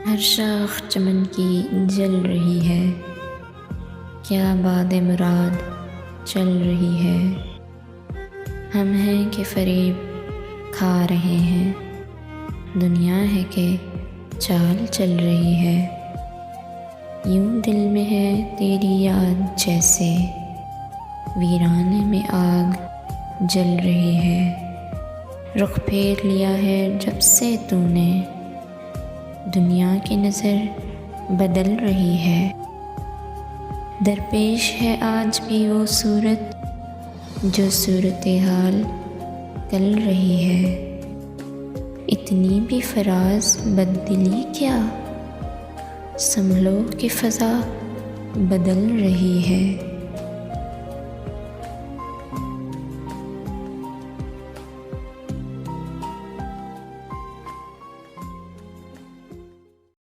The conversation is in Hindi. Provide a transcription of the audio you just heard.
हर शाख चमन की जल रही है, क्या बात मुराद चल रही है। हम हैं कि फरेब खा रहे हैं, दुनिया है कि चाल चल रही है। यूं दिल में है तेरी याद जैसे वीराने में आग जल रही है। रुख फेर लिया है जब से तूने, दुनिया की नज़र बदल रही है। दरपेश है आज भी वो सूरत जो सूरत हाल कल रही है। इतनी भी फराज बददिली क्या, संभलो कि फ़ज़ा बदल रही है।